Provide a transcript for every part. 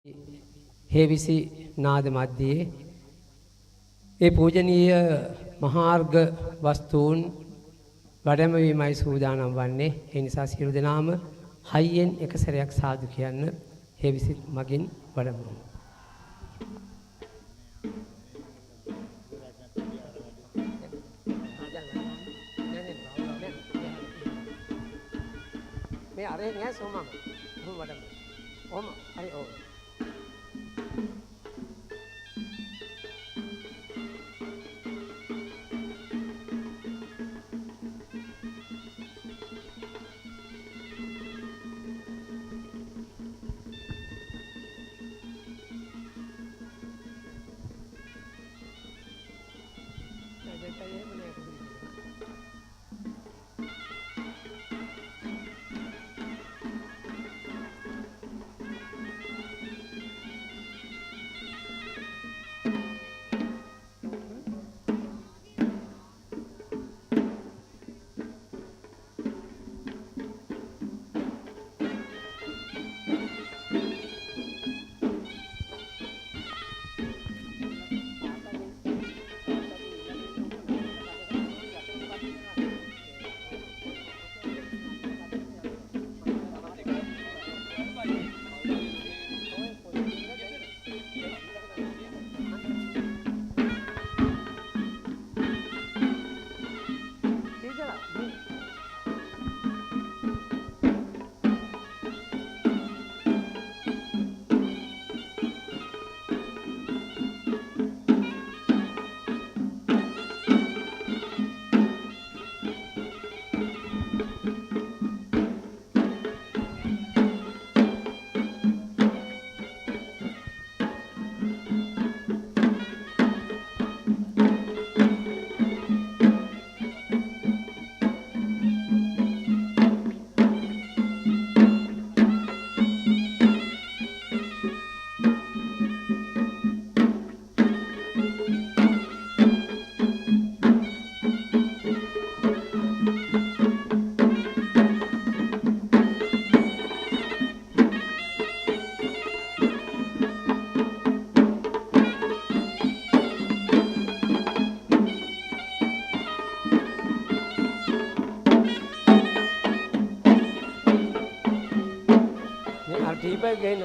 හේවිසි නාද මැද්දේ ඒ පූජනීය මහාර්ග වස්තුන් වැඩම වීමයි සූදානම් වන්නේ. ඒ නිසා සියලු දෙනාම හයියෙන් එක සැරයක් සාදු කියන්න හේවිසි මගින් වැඩමු. මේ අරේ නෑ සෝමම. ඔහොම වැඩමු. ඔහොම හරි ඔව්. Deeper again.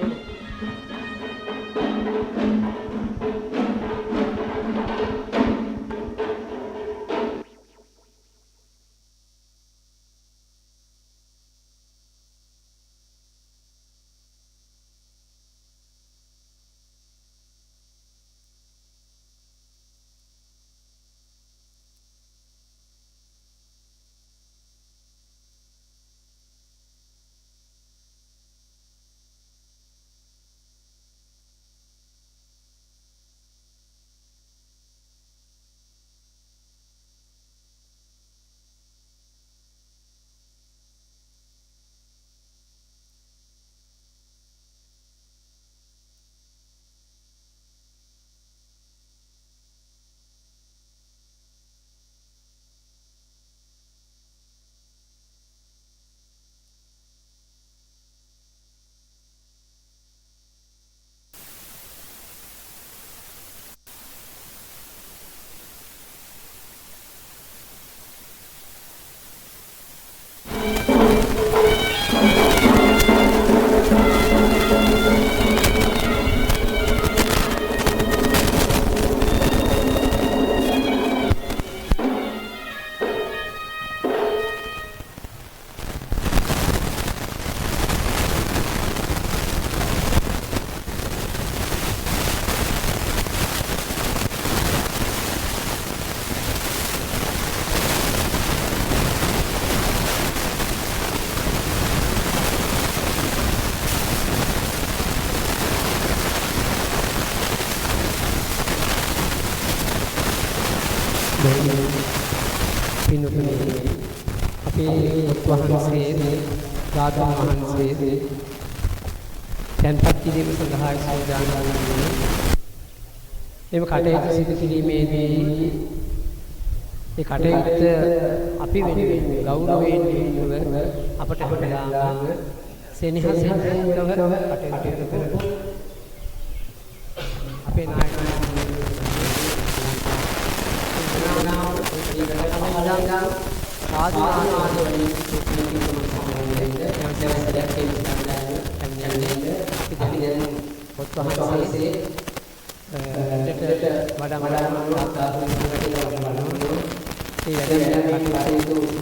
ධාතුන් වහන්සේ තැන්පත් කිරීම සඳහා සූදානම් වන්නේ. මේ කටයුතු සිදු කිරීමේදී ඒ කටයුත්ත අපි වෙනුවෙන් ගෞරවයෙන් යුතුව අපට හැමදාම සෙනෙහසින් කටයුතු කරමු. ආයුධං සාධුනාද වලින් සුපීතිකම සම්මෝලෙන්ද යම් සැවසලක් කියන්නේ අපි දැන් පොත් වහන්සේ රටට වඩා සාධුනාද බලනවා ඒ වැඩ කටයුතු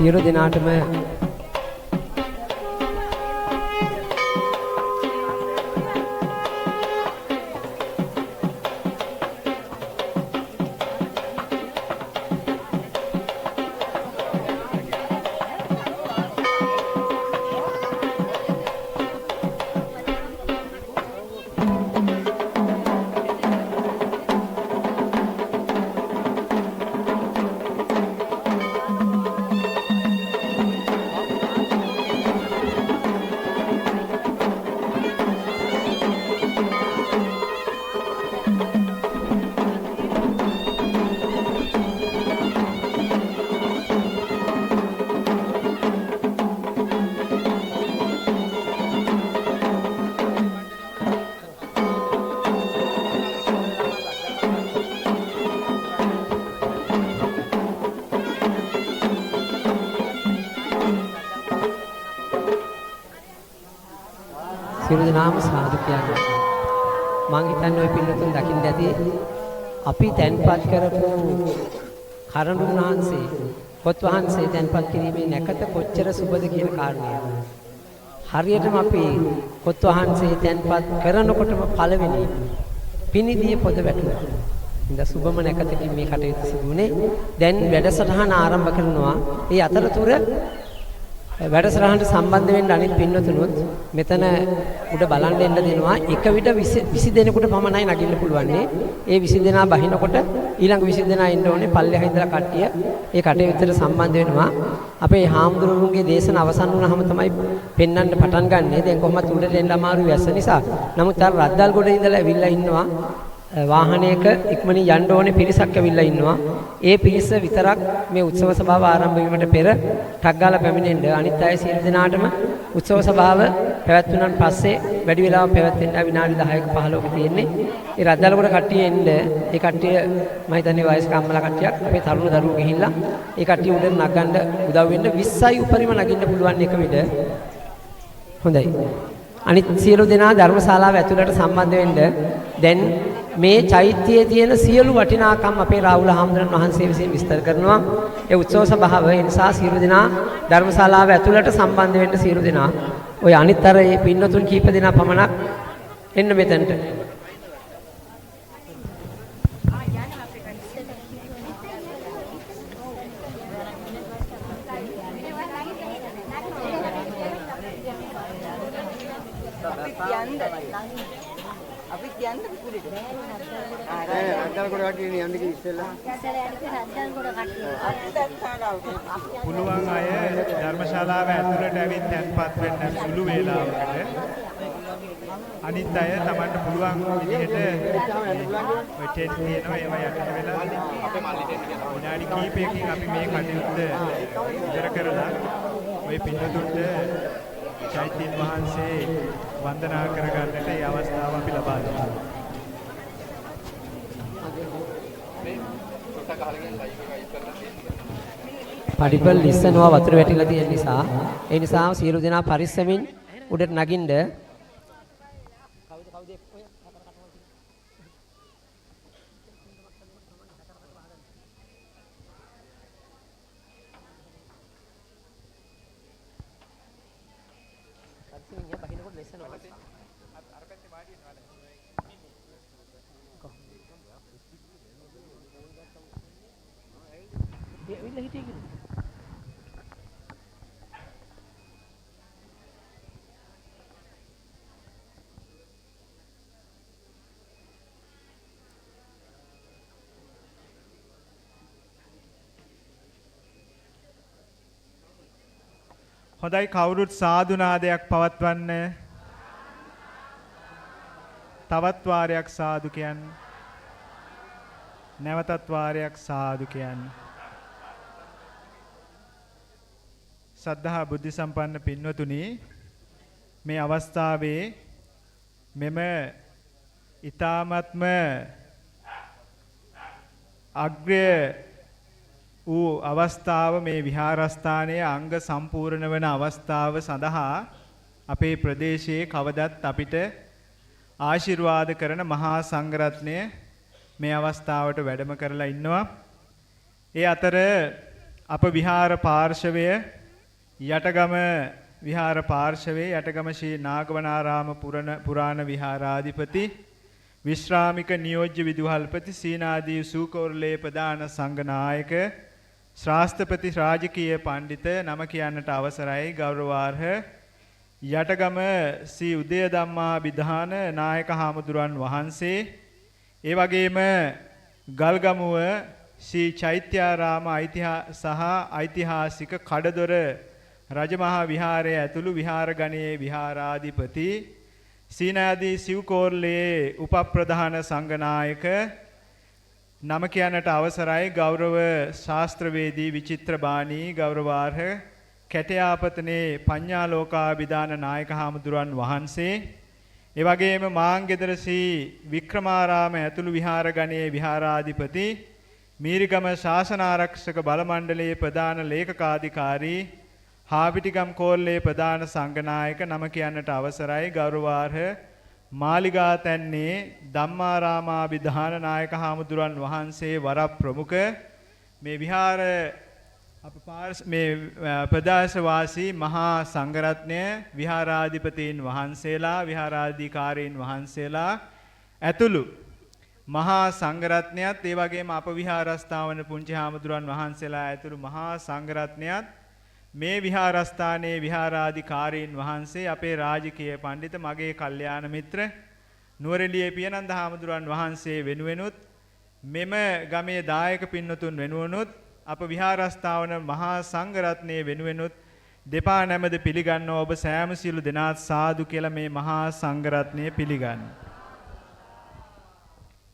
සියලු දෙනාටම සියලු දෙනාම සාදු කියන්නේ. මං හිතන්නේ ওই පින්නතුන් දකින්න ඇති අපි තැන්පත් කරපු කරඬු වහන්සේ පොත් වහන්සේ තැන්පත් කිරීමේ නැකත කොච්චර සුබද කියන කාරණය. හරියටම අපි පොත් වහන්සේ තැන්පත් කරනකොටම පළවෙනි පිනිදියේ පොද වැටුණා. ඉතින් සුබම නැකතකින් මේ කටයුතු සිදු වුණේ. දැන් වැඩසටහන ආරම්භ කරනවා. ඒ අතරතුර වැඩසටහනට සම්බන්ධ වෙන්න අනිත් පින්වතුනුත් මෙතන උඩ බලන්න එන්න දෙනවා. එක විට 20 දෙනෙකුට පමණයි නගින්න පුළුවන්. ඒ 20 දෙනා බහිනකොට ඊළඟ 20 දෙනා ඉන්න ඕනේ පල්ලෙහා ඉඳලා කට්ටිය ඒ කටයුත්තට සම්බන්ධ වෙනවා. අපේ හාමුදුරුවන්ගේ දේශන අවසන් වුණාම තමයි පෙන්වන්න පටන් ගන්නෙ. දැන් කොහොමද උඩට එන්න අමාරු වැස්ස නිසා. නමුත් අර රද්දල් ගොඩ ඉඳලා ඇවිල්ලා ඉන්නවා. වාහනයක ඉක්මනින් යන්න ඕනේ පිරිසක් ඇවිල්ලා ඉන්නවා. ඒ පිරිස විතරක් මේ උත්සව සභාව ආරම්භ වීමට පෙර ටක් ගාලා පැමිණෙන්න. අනිත් අය සියලු දෙනාටම උත්සව සභාව පැවැත්වුණාන් පස්සේ වැඩි වෙලාවක් පැවැත්වෙන්න විනාඩි 10ක 15ක තියෙන්නේ. ඒ රද්දලගොඩ කට්ටිය එන්න. ඒ කට්ටිය මම හිතන්නේ වයස්ක අම්මලා කට්ටියක් අපේ තරුණ දරුවෝ ගිහිල්ලා ඒ කට්ටිය උඩ නගන්න උදව් වෙන්න 20යි උපරිම නගින්න පුළුවන් එක විද. හොඳයි. අනිත් සියලු දෙනා ධර්මශාලාව ඇතුළට සම්බන්ධ වෙන්න. දැන් මේ චෛත්‍යයේ තියෙන සියලු වටිනාකම් අපේ රාහුල හාමුදුරන් වහන්සේ විසින් විස්තර කරනවා. ඒ උත්සව සභාව ඒ නිසා සියලු දෙනා ධර්මශාලාව ඇතුළට සම්බන්ධ වෙන්න සියලු දෙනා. ඔය අනිත්තර මේ පින්නතුන් කීප දෙනා පමණක් එන්න මෙතනට. අපි කියන්නේ පුරුදු. රද්දල් කොට කට්ටිය යන්නේ කි ඉස්සෙල්ලා. රද්දල් කොට කට්ටිය. පුළුවන් අය ධර්මශාලාව ඇතුළට ඇවිත් තැන්පත් වෙන්න සුළු වේලාවකට. අනිත් අය Tamanට පුළුවන් විදිහට ඔය ටෙන් තියෙනවා ඒවා යටට වෙලා අපේ මල්ලි ටෙන් කියනවා. විනාඩි කිහිපයකින් අපි මේ කටයුත්ත ඉවර කරලා ඔය පින්නතුන්ට චෛත්‍යන් වහන්සේ වන්දනා කරගන්නට ඒ අවස්ථාව අපි ලබා දෙනවා. පඩිපල් ලිස්සනවා වතුර වැටිලා තියෙන නිසා ඒ නිසා සියලු දෙනා පරිස්සමින් උඩට නගින්න. හොඳයි කවුරුත් සාදු නාදයක් පවත්වන්න. තවත් වාරයක් සාදු කියන්න. නැවතත් වාරයක් සාදු කියන්න. සද්ධා බුද්ධ සම්පන්න පින්වතුනි, මේ අවස්ථාවේ මෙම ඊ타ත්ම අග්‍රය වූ අවස්ථාව මේ විහාරස්ථානයේ අංග සම්පූර්ණ වන අවස්ථාව සඳහා අපේ ප්‍රදේශයේ කවදත් අපිට ආශිර්වාද කරන මහා සංඝරත්නය මේ අවස්ථාවට වැඩම කරලා ඉන්නවා. ඒ අතර අප විහාර පාර්ශවය යටගම විහාර පාර්ශවයේ යටගම ශ්‍රී නාගවනාරාම පුරාණ විහාරාධිපති විශ්‍රාමික නියෝජ්‍ය විදුහල්පති සීනාදී සූකෝරළේ ප්‍රධාන සංඝනායක ශ්‍රාස්ත්‍රපති රාජකීය පඬිත නම කියන්නට අවසරයි ගෞරවාර්හ යටගම ශ්‍රී උදය ධම්මා විධාන නායක හාමුදුරන් වහන්සේ ඒ වගේම ගල්ගමුව ශ්‍රී චෛත්‍යාරාම ඓතිහාසික කඩදොර රජමහා විහාරයේ ඇතුළු විහාර ගණයේ විහාරාධිපති සීනාදී සිව්කෝරළේ උපප්‍රධාන සංඝනායක නම කියන්නට අවසරයි ගෞරව ශාස්ත්‍රවේදී විචිත්‍රබාණී ගෞරවාර්හ කැටයාපතනේ පඤ්ඤාලෝකාභිදාන නායක හාමුදුරන් වහන්සේ ඒ වගේම මාංගෙදර ශ්‍රී වික්‍රමාරාම ඇතුළු විහාර ගණයේ විහාරාධිපති මීරිගම ශාසනාරක්ෂක බල මණ්ඩලයේ ප්‍රධාන ලේකකාධිකාරී හාපිටිගම් කෝරළේ ප්‍රධාන සංඝනායක නම කියන්නට අවසරයි ගෞරවාර්හ මාලිගාතැන්නේ ධම්මාරාමාභිධාන නායක හාමුදුරන් වහන්සේ වර ප්‍රමුඛ මේ විහාර මේ ප්‍රදාස වාසී මහා සංඝරත්නය විහාරාධිපතීන් වහන්සේලා විහාරාධිකාරීන් වහන්සේලා ඇතුළු මහා සංඝරත්නයත් ඒ වගේම අප විහාරස්ථාවන පුංචි හාමුදුරන් වහන්සේලා ඇතුළු මහා සංඝරත්නයත් මේ විහාරස්ථානයේ විහාරාධිකාරීන් වහන්සේ අපේ රාජකීය පඬිත මගේ කල්යාණ මිත්‍ර නුවරඑළියේ පියනන්ද හාමුදුරන් වහන්සේ වෙනුවෙනුත් මෙම ගමේ දායක පින්නතුන් වෙනුවෙනුත් අප විහාරස්ථාවන මහා සංඝරත්නයේ වෙනුවෙනුත් දෙපා නැමද පිළිගන්න ඔබ සෑම සියලු දෙනාත් සාදු කියලා මේ මහා සංඝරත්නය පිළිගන්න.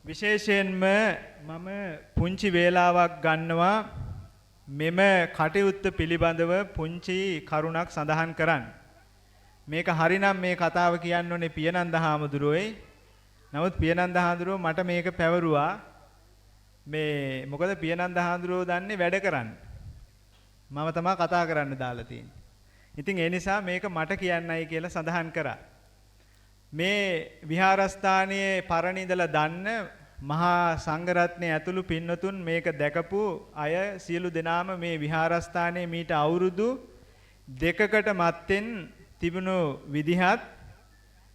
විශේෂයෙන්ම මම පුංචි වේලාවක් ගන්නවා මෙම කටයුත්ත පිළිබඳව පුංචි කරුණක් සඳහන් කරන්න. මේක හරිනම් මේ කතාව කියන්න ඕනේ පියනන්ද හාමුදුරුවෝයි. නමුත් පියනන්ද හාමුදුරුවෝ මට මේක පැවරුවා. මේ මොකද පියනන්ද හාමුදුරුවෝ දන්නේ වැඩ කරන්න. මම තමයි කතා කරන්න දාලා තියෙන්නේ. ඉතින් ඒ නිසා මේක මට කියන්නයි කියලා සඳහන් කරා. මේ විහාරස්ථානයේ පරණ ඉඳලා දන්න මහා සංඝරත්නයේ ඇතුළු පින්නතුන් මේක දැකපු අය සියලු දෙනාම මේ විහාරස්ථානයේ මීට අවුරුදු 2කට මත්තෙන් තිබුණු විදිහත්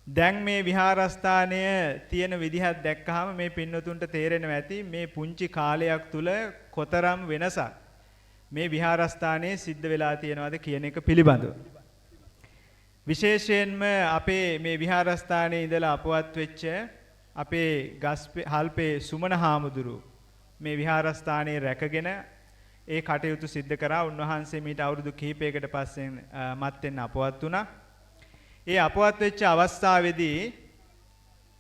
දැන් මේ විහාරස්ථානය තියෙන විදිහත් දැක්කහම මේ පින්නතුන්ට තේරෙනවා ඇති මේ පුංචි කාලයක් තුල කොතරම් වෙනසක් මේ විහාරස්ථානයේ සිද්ධ වෙලා තියෙනවද කියන එක පිළිබඳව. විශේෂයෙන්ම අපේ මේ විහාරස්ථානයේ ඉඳලා අපවත් වෙච්ච අපේ හල්පේ සුමන හාමුදුරුව මේ විහාරස්ථානයේ රැකගෙන ඒ කටයුතු සිද්ධ කරා. උන්වහන්සේ මීට අවුරුදු කිහිපයකට පස්සෙන් මත්තෙන් අපවත් වුණා. ඒ අපවත් වෙච්ච අවස්ථාවේදී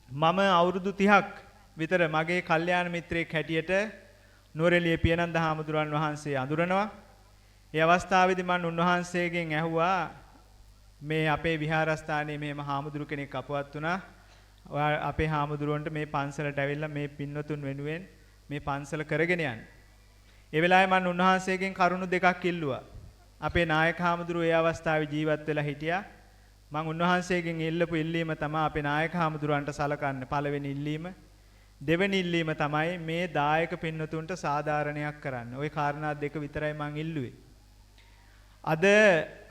මම අවුරුදු 30ක් විතර මගේ කල්යාණ මිත්‍රයෙක් හැටියට නුවරඑළියේ පියනන්ද හාමුදුරන් වහන්සේ අඳුරනවා. ඒ අවස්ථාවේදී මම උන්වහන්සේගෙන් ඇහුවා මේ අපේ විහාරස්ථානයේ මෙහෙම හාමුදුරු කෙනෙක් අපවත් වුණා. අපේ හාමුදුරුවන්ට මේ පන්සලට ඇවිල්ලා මේ පින්වතුන් වෙනුවෙන් මේ පන්සල කරගෙන යන්න. ඒ වෙලාවේ මම උන්වහන්සේගෙන් කරුණු දෙකක් ඉල්ලුවා. අපේ නායක හාමුදුරුවෝ ඒ අවස්ථාවේ ජීවත් වෙලා හිටියා. මම උන්වහන්සේගෙන් ඉල්ලපු ඉල්ලීම තමයි අපේ නායක හාමුදුරුවන්ට සලකන්න පළවෙනි ඉල්ලීම. දෙවෙනි ඉල්ලීම තමයි මේ දායක පින්වතුන්ට සාධාරණයක් කරන්න. ওই කාරණා දෙක විතරයි මම ඉල්ලුවේ. අද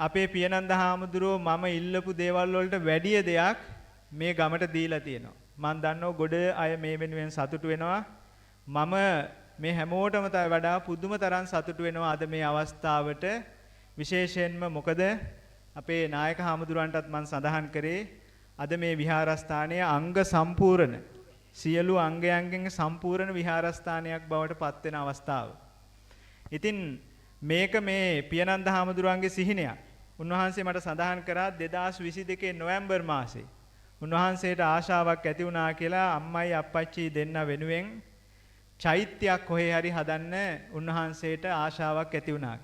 අපේ පියනන්ද හාමුදුරුවෝ මම ඉල්ලපු දේවල් වලට වැඩි දෙයක් මේ ගමට දීලා තියෙනවා. මම දන්නවා ගොඩ අය මේ වෙනුවෙන් සතුටු වෙනවා. මම මේ හැමෝටම වඩා පුදුම තරම් සතුටු වෙනවා අද මේ අවස්ථාවට. විශේෂයෙන්ම මොකද අපේ නායක හාමුදුරන්ටත් මම සඳහන් කරේ අද මේ විහාරස්ථානය අංග සම්පූර්ණ සියලු අංගයන්ගෙන් සම්පූර්ණ විහාරස්ථානයක් බවට පත් වෙන අවස්ථාව. ඉතින් මේක මේ පියනන්ද හාමුදුරන්ගේ සිහිනයක්. උන්වහන්සේ මට සඳහන් කරා 2022 නොවැම්බර් මාසේ උන්වහන්සේට ආශාවක් ඇති වුණා කියලා අම්මයි අප්පච්චි දෙන්න වෙනුවෙන් චෛත්‍යයක් කොහේ හරි හදන්න උන්වහන්සේට ආශාවක් ඇති වුණා.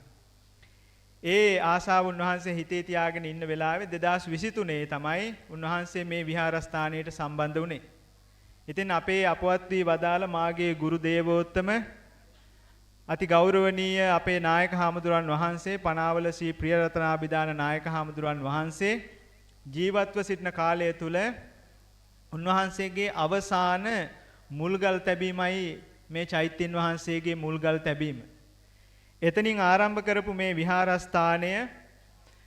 ඒ ආශාව උන්වහන්සේ හිතේ තියාගෙන ඉන්න වෙලාවේ 2023 තමයි උන්වහන්සේ මේ විහාරස්ථානයට සම්බන්ධ වුණේ. ඉතින් අපේ අපවත් වී වදාළ මාගේ ගුරු දේවෝත්තම අති ගෞරවනීය අපේ නායක හාමුදුරන් වහන්සේ පනාවල ශ්‍රී ප්‍රියරතනාභිදාන නායක හාමුදුරන් වහන්සේ ජීවත්ව සිටින කාලය තුල උන්වහන්සේගේ අවසාන මුල්ගල් තැබීමයි මේ චෛත්‍යන් වහන්සේගේ මුල්ගල් තැබීම. එතනින් ආරම්භ කරපු මේ විහාරස්ථානය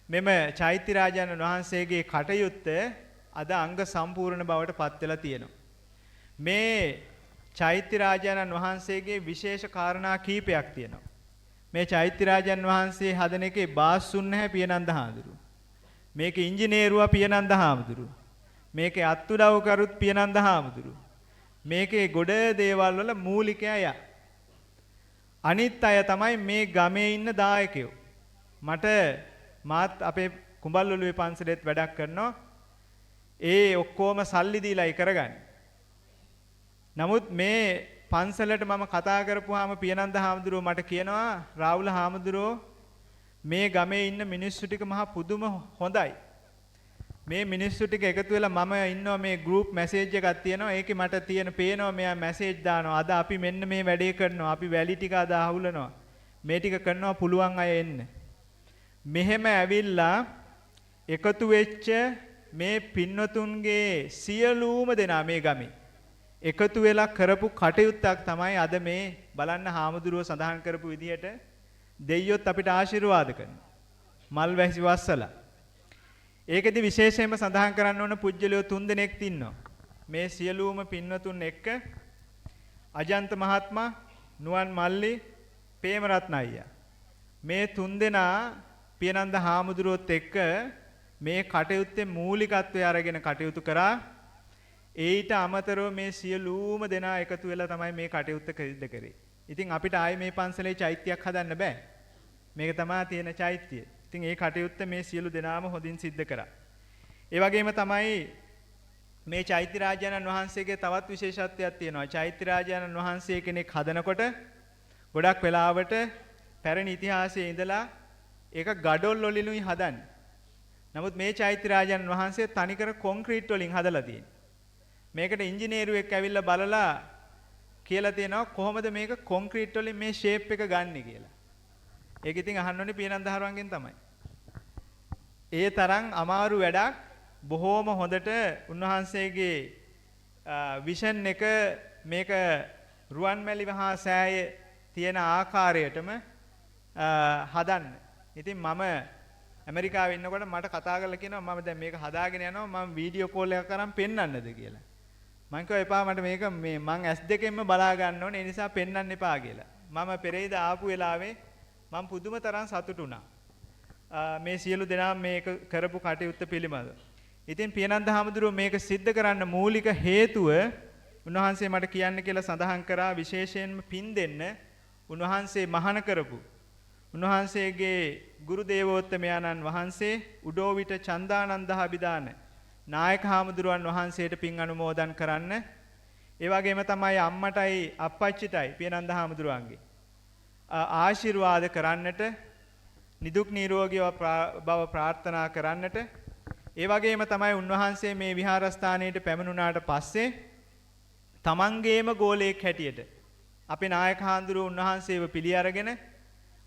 මෙම චෛත්‍යරාජාණන් වහන්සේගේ කටයුත්ත අද අංග සම්පූර්ණ බවට පත් වෙලා තියෙනවා. මේ චෛත්‍යරාජාණන් වහන්සේගේ විශේෂ කාරණා කීපයක් තියෙනවා. මේ චෛත්‍යරාජාණන් වහන්සේ හදන එකේ බාස්සුන් නැහැ පියනන්ද හාමුදුරුවෝ. මේකේ ඉංජිනේරුවා පියනන්ද හාමුදුරුවෝ. මේකේ අත්උදව් කරුත් පියනන්ද හාමුදුරුවෝ. මේකේ ගොඩ දේවල් වල මූලිකයා. අනිත් අය තමයි මේ ගමේ ඉන්න දායකයෝ. මාත් අපේ කුඹල්ලුවේ පන්සලෙත් වැඩක් කරනවා. ඒ ඔක්කොම සල්ලි දීලායි කරගන්නේ. නමුත් මේ පන්සලට මම කතා කරපුවාම පියනන්ද හාමුදුරුවෝ මට කියනවා රාහුල හාමුදුරුවෝ මේ ගමේ ඉන්න මිනිස්සු ටික මහා පුදුම හොඳයි. මේ මිනිස්සු ටික එකතු වෙලා මම ඉන්නවා මේ ගෲප් මැසේජ් එකක් තියෙනවා. ඒකේ මට පේනවා මෙයා මැසේජ් දානවා. අද අපි මෙන්න මේ වැඩේ කරනවා. අපි වැලි ටික අද අහුලනවා. මේ ටික කරනවා පුළුවන් අය එන්න. මෙහෙම ඇවිල්ලා එකතු වෙච්ච මේ පින්නතුන්ගේ සියලුම දෙනා මේ ගමේ එකතු වෙලා කරපු කටයුත්තක් තමයි අද මේ බලන්න හාමුදුරුවෝ සඳහන් කරපු විදිහට දෙයියොත් අපිට ආශිර්වාද කරනවා. මල් වැසි වස්සලා. ඒකෙදි විශේෂයෙන්ම සඳහන් කරන්න ඕන පුජ්‍යලියෝ 3 දෙනෙක් ඉන්නවා. මේ සියලුම පින්නතුන් එක්ක අජන්ත මහත්මයා, නුවන් මල්ලි, ප්‍රේමරත්න අයියා. මේ 3 දෙනා පියනන්ද හාමුදුරුවොත් එක්ක මේ කටයුත්තේ මූලිකත්වය අරගෙන කටයුතු කරා. ඊට අමතරව මේ සියලුම දෙනා එකතු වෙලා තමයි මේ කටයුත්ත සිද්ධ කරේ. ඉතින් අපිට ආයේ මේ පන්සලේ චෛත්‍යයක් හදන්න බෑ. මේක තමයි තියෙන චෛත්‍යය. ඉතින් ඒ කටයුත්ත මේ සියලු දෙනාම හොඳින් සිද්ධ කරා. ඒ වගේම තමයි මේ චෛත්‍යරාජාණන් වහන්සේගේ තවත් විශේෂත්වයක් තියෙනවා. චෛත්‍යරාජාණන් වහන්සේ කෙනෙක් හදනකොට ගොඩක් වෙලාවට පැරණි ඉතිහාසයේ ඉඳලා ඒක ගඩොල් වලිනුයි හදන්නේ. නමුත් මේ චෛත්‍යරාජාණන් වහන්සේ තනිකර කොන්ක්‍රීට් වලින් හදලා තියෙනවා. මේකට ඉංජිනේරුවෙක් ඇවිල්ලා බලලා කියලා තියෙනවා කොහොමද මේක කොන්ක්‍රීට් වලින් මේ ෂේප් එක ගන්නෙ කියලා. ඒක ඉතින් අහන්න ඕනේ පියනන්ද හරුවන්ගෙන් තමයි. ඒ තරම් අමාරු වැඩක් බොහෝම හොඳට උන්වහන්සේගේ විෂන් එක මේක රුවන්මැලි මහා සෑය තියෙන ආකාරයටම හදන්න. ඉතින් මම ඇමරිකාවේ ඉන්නකොට මට කතා කරලා කියනවා මම දැන් මේක හදාගෙන යනවා මම වීඩියෝ කෝල් එකක් කරන් පෙන්වන්නද කියලා. මම කිව්වා එපා මට මේක මං S2කින්ම බලා ගන්න ඕනේ ඒ නිසා පෙන්වන්න එපා කියලා. මම පෙරේද ආපු වෙලාවේ මම පුදුම තරම් සතුටු වුණා. මේ සියලු දෙනා මේක කරපු කටයුත්ත පිළිබඳව. ඉතින් පියනන්ද හාමුදුරුවෝ මේක සිද්ධ කරන්න මූලික හේතුව උන්වහන්සේ මට කියන්න කියලා සඳහන් කරා විශේෂයෙන්ම පින් දෙන්න උන්වහන්සේ මහාන කරපු උන්වහන්සේගේ ගුරු දේවෝත්තමයන්න් වහන්සේ උඩෝවිට චන්දානන්දහබිදාන නායක හාමුදුරුවන් වහන්සේට පින් අනුමෝදන් කරන්න. ඒ වගේම තමයි අම්මටයි අප්පච්චිටයි පියනන්ද හාමුදුරුවන්ගේ ආශිර්වාද කරන්නට නිදුක් නිරෝගී බව ප්‍රාර්ථනා කරන්නට. ඒ වගේම තමයි උන්වහන්සේ මේ විහාරස්ථානයට පැමිණුණාට පස්සේ තමන්ගේම ගෝලයක් හැටියට අපේ නායක හාමුදුරුවෝ උන්වහන්සේව පිළි අරගෙන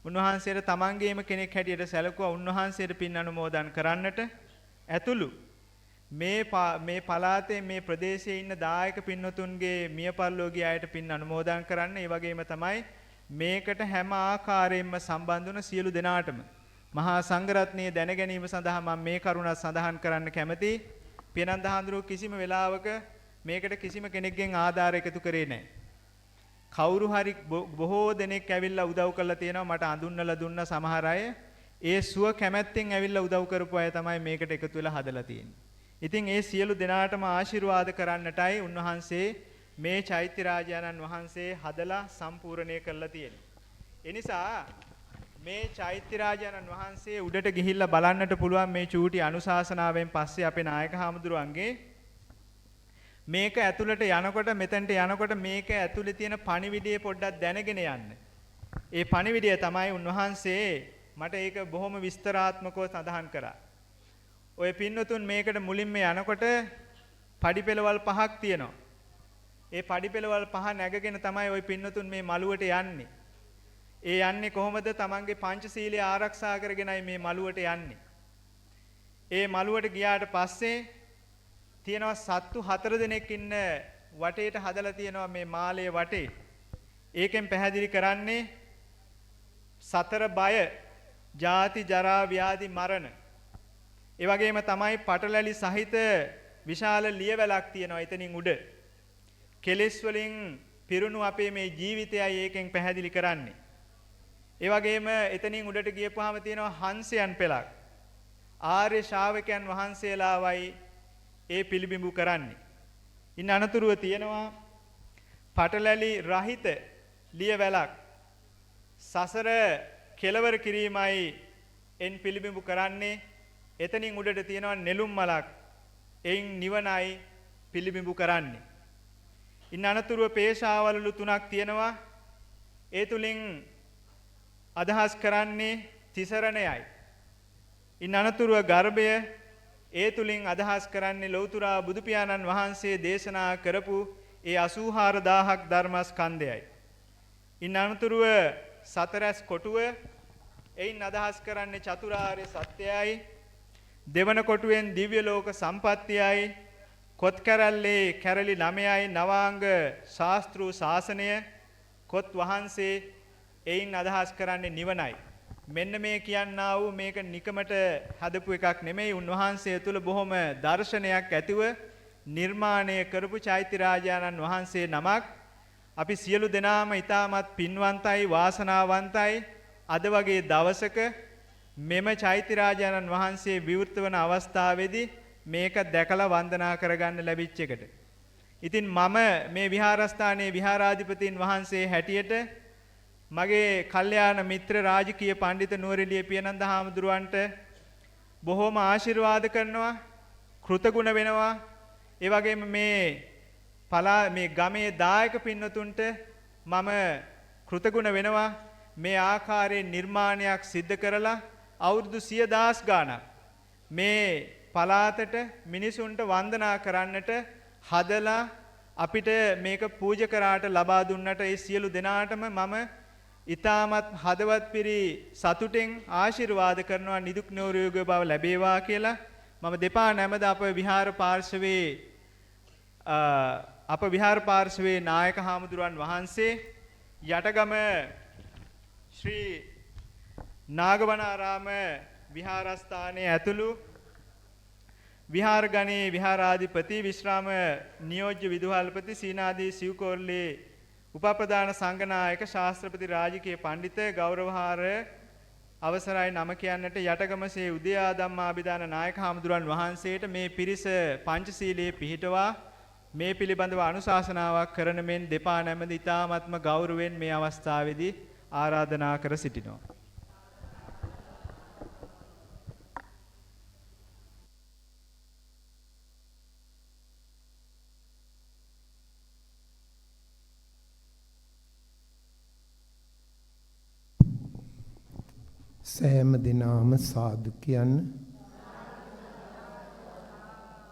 උන්වහන්සේට තමන්ගේම කෙනෙක් හැටියට සැලකුවා. උන්වහන්සේට පින් අනුමෝදන් කරන්නට ඇතුළු මේ පළාතේ මේ ප්‍රදේශයේ ඉන්න දායක පින්වතුන්ගේ මිය පරලෝකීය අයට පින් අනුමෝදන් කරන්න. ඒ වගේම තමයි මේකට හැම ආකාරයෙන්ම සම්බන්ධ වන සියලු දෙනාටම මහා සංඝරත්නයේ දැන ගැනීම සඳහා මම මේ කරුණක් සඳහන් කරන්න කැමතියි. පියනන්ද හාමුදුරුවෝ කිසිම වෙලාවක මේකට කිසිම කෙනෙක්ගෙන් ආධාර එකතු කරේ නැහැ. කවුරු හරි බොහෝ දෙනෙක් ඇවිල්ලා උදව් කරලා තියෙනවා. මට අඳුන්නලා දුන්න සමහර අය ඒ සුව කැමැත්තෙන් ඇවිල්ලා උදව් කරපු අය තමයි මේකට එකතු වෙලා හදලා තියෙන්නේ. ඉතින් ඒ සියලු දෙනාටම ආශිර්වාද කරන්නටයි උන්වහන්සේ මේ චෛත්‍යරාජාණන් වහන්සේ හදලා සම්පූර්ණය කරලා තියෙන්නේ. ඒ නිසා මේ චෛත්‍යරාජාණන් වහන්සේ උඩට ගිහිල්ලා බලන්නට පුළුවන් මේ චූටි අනුශාසනාවෙන් පස්සේ අපේ නායක හාමුදුරුවන්ගේ මේක ඇතුළට යනකොට මෙතනට යනකොට මේක ඇතුළේ තියෙන පණිවිඩය පොඩ්ඩක් දැනගෙන යන්න. ඒ පණිවිඩය තමයි උන්වහන්සේ මට ඒක බොහොම විස්තරාත්මකව සඳහන් කරා. ඔය පින්නතුන් මේකට මුලින්ම යනකොට පඩිපෙළවල් 5ක් තියෙනවා. ඒ පඩිපෙළවල් 5 නැගගෙන තමයි ওই පින්නතුන් මේ මළුවට යන්නේ. ඒ යන්නේ කොහොමද? තමන්ගේ පංචශීලයේ ආරක්ෂා කරගෙනයි මේ මළුවට යන්නේ. ඒ මළුවට ගියාට පස්සේ තියෙනවා සත්තු 4 දෙනෙක් ඉන්න වටේට හදලා තියෙනවා මේ මාලයේ වටේ. ඒකෙන් පැහැදිලි කරන්නේ සතර බය, ජාති ජරා ව්‍යාධි මරණ. ඒ වගේම තමයි පටලැලි සහිත විශාල ලියවැලක් තියෙනවා එතනින් උඩ. කෙලෙස් වලින් පිරුණු අපේ මේ ජීවිතයයි ඒකෙන් පැහැදිලි කරන්නේ. ඒ වගේම එතනින් උඩට ගියපුවාම තියෙනවා හංසයන් පෙළක්. ආර්ය ශාවකයන් වහන්සේලාවයි ඒ පිළිබිඹු කරන්නේ. ඉන් අනතුරුව තියෙනවා පටලැලි රහිත ලියවැලක්. සසර කෙලවර කිරීමයි එන් පිළිබිඹු කරන්නේ. එතනින් උඩට තියෙනවා නෙළුම් මලක්. එයින් නිවනයි පිළිබිඹු කරන්නේ. ඉන් අනතුරුව පේශාවලු 3ක් තියෙනවා. ඒ තුලින් අදහස් කරන්නේ තිසරණයයි. ඉන් අනතුරුව ගර්භය, ඒ තුලින් අදහස් කරන්නේ ලෞතුරා බුදු පියාණන් වහන්සේ දේශනා කරපු ඒ 84000ක් ධර්මස්කන්ධයයි. ඉන් අනතුරුව සතරැස් කොටුව, එයින් අදහස් කරන්නේ චතුරාර්ය සත්‍යයයි. දෙවන කොටුවෙන් දිව්‍ය ලෝක සම්පත්තියයි. කොත් කැරල්ලේ කැරලි 9යි නවාංග ශාස්ත්‍රු ශාසනය. කොත් වහන්සේ, එයින් අදහස් කරන්නේ නිවනයි. මෙන්න මේ කියන්නා වූ මේක නිකමට හදපු එකක් නෙමෙයි. උන්වහන්සේ තුල බොහොම දර්ශනයක් ඇතිව නිර්මාණය කරපු චෛත්‍ය රාජානන් වහන්සේ නමක්. අපි සියලු දෙනාම ඊටමත් පින්වන්තයි, වාසනාවන්තයි. අද වගේ දවසක මෙම චෛත්‍ය රාජානන් වහන්සේ විවෘත වන අවස්ථාවේදී මේක දැකලා වන්දනා කරගන්න ලැබිච්ච එකට. ඉතින් මම මේ විහාරස්ථානයේ විහාරාධිපතීන් වහන්සේ හැටියට මගේ කල්යාණ මිත්‍ර රාජකීය පඬිත නුවරඑළිය පියනන්ද හාමුදුරුවන්ට බොහොම ආශිර්වාද කරනවා, කෘතගුණ වෙනවා. ඒ වගේම මේ ගමේ දායක පින්නතුන්ට මම කෘතගුණ වෙනවා. මේ ආකාරයේ නිර්මාණයක් සිද්ධ කරලා අවුරුදු 100,000 ගාණක් මේ පලාතට මිනිසුන්ට වන්දනා කරන්නට හදලා අපිට මේක පූජා කරාට ලබා දුන්නට ඒ සියලු දෙනාටම මම ඊටමත් හදවත් පිරි සතුටෙන් ආශිර්වාද කරනවා. නිදුක් නිරෝගී බව ලැබේවා කියලා. මම දෙපා නැමද අප විහාර පාර්ශවයේ නායක හාමුදුරුවන් වහන්සේ, යටගම ශ්‍රී නාගවනාරාම විහාරස්ථානයේ ඇතුළු විහාරගණේ විහාරාධිපති, විශ්‍රාම නියෝජ්‍ය විදුහල්පති, සීනාදී සිව්කෝරළේ උපප්‍රධාන සංඝනායක, ශාස්ත්‍රපති රාජකීය පඬිත, ගෞරවහාර අවසරයි නම කියන්නට යටගමසේ උදයා ධම්මාභිදාන නායක හාමුදුරන් වහන්සේට මේ පිරිස පංචශීලයේ පිහිටවා මේ පිළිබඳව අනුශාසනාවක් කරන මෙන් දෙපා නැමද ඉතාමත්ම ගෞරවයෙන් මේ අවස්ථාවේදී ආරාධනා කර සිටිනවා. සෑම දිනම සාදු කියන්න.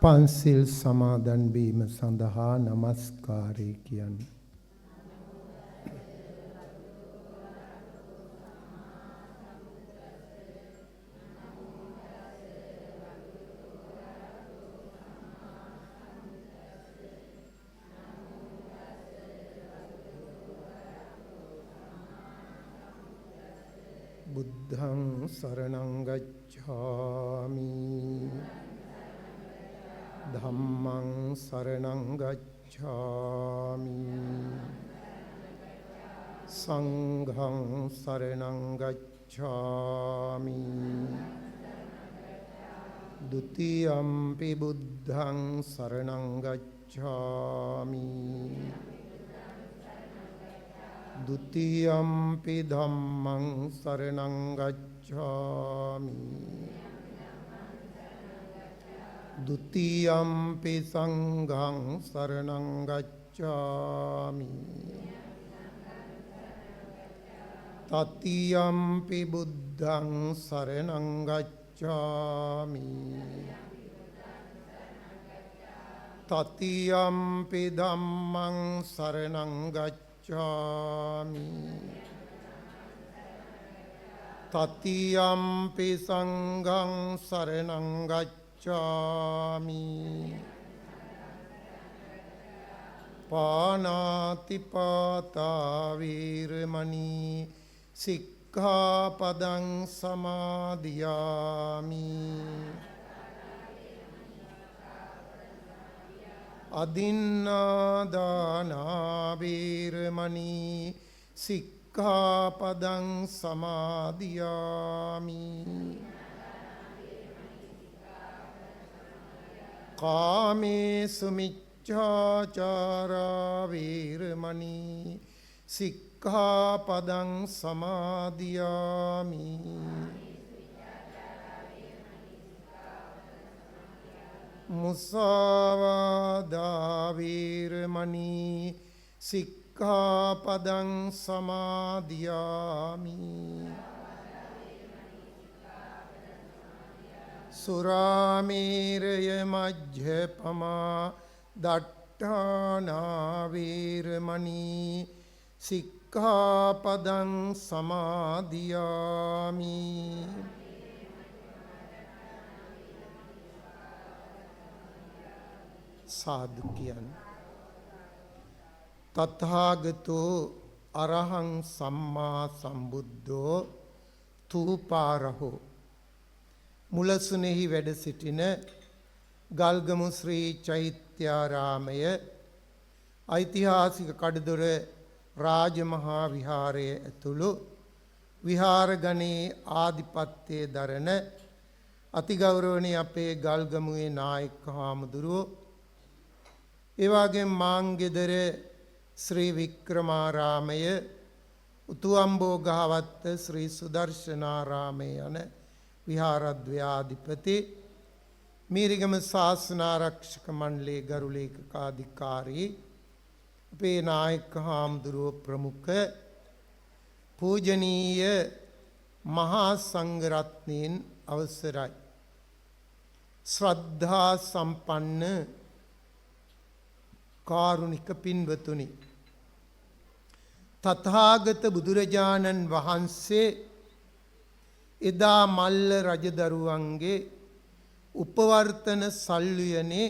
පන්සිල් සමාදන් වීම සඳහා নমස්කාරය කියන්න. බුද්ධං සරණං ගච්ඡාමි ධම්මං සරණං ගච්ඡාමි සංඝං සරණං ගච්ඡාමි ဒုတိယံ පි බුද්ධං සරණං ගච්ඡාමි ဒုတိယံ පි ධම්මං සරණං ගච්ඡාමි ဒုတိယံ පි සංඝං සරණං ගච්ඡාමි တတိယံ පි බුද්ධං සරණං ගච්ඡාමි တတိယံ පි ධම්මං සරණං ගච්ඡාමි တတိယံ පි සංඝං සරණං ගච්ඡාමි පානාති පාතා වීරමණී සික්ඛාපදං සික්ඛාපදං සමාදියාමි. අදින්නාදානා වේරමණී සික්ඛාපදං සමාදියාමි. කාමේසු මිච්ඡාචාරා වේරමණී සික්ඛාපදං සමාදියාමි. මුසාවාදා වේරමණී සික්ඛාපදං සමාදියාමි. සුරාමේරය මජ්ජපමා දට්ඨානා වේරමණී සික්ඛාපදං සමාදියාමි. සාදු කියන්නේ තථාගතෝ අරහං සම්මා සම්බුද්ධෝ තූපාරහෝ. මුලසුනේහි වැඩ සිටින ගල්ගමු ශ්‍රී චෛත්‍යාරාමය ඓතිහාසික කඩදොර රාජමහා විහාරය ඇතුළු විහාරගණයේ ආධිපත්‍යයේ දරන අතිගෞරවනීය අපේ ගල්ගමුවේ නායක හාමුදුරුවෝ, ඒ වගේම මාංගෙදර ශ්‍රී වික්‍රමාරාමය, උතුම්බෝ ගහවත්ත ශ්‍රී සුදර්ශනාරාමය යන විහාරද්වයාධිපති, මීරිගම ශාසනාරක්ෂක මණ්ඩලයේ ගරු ලේකකාධිකාරී අපේ නායක හාමුදුරුවෝ ප්‍රමුඛ පූජනීය මහා සංඝරත්නයන් අවසරයි. ශ්‍රද්ධා සම්පන්න කාරුණික පින්වතුනි, තථාගත බුදුරජාණන් වහන්සේ එදා මල්ල රජදරුවන්ගේ උපවර්තන සල්ුයනේ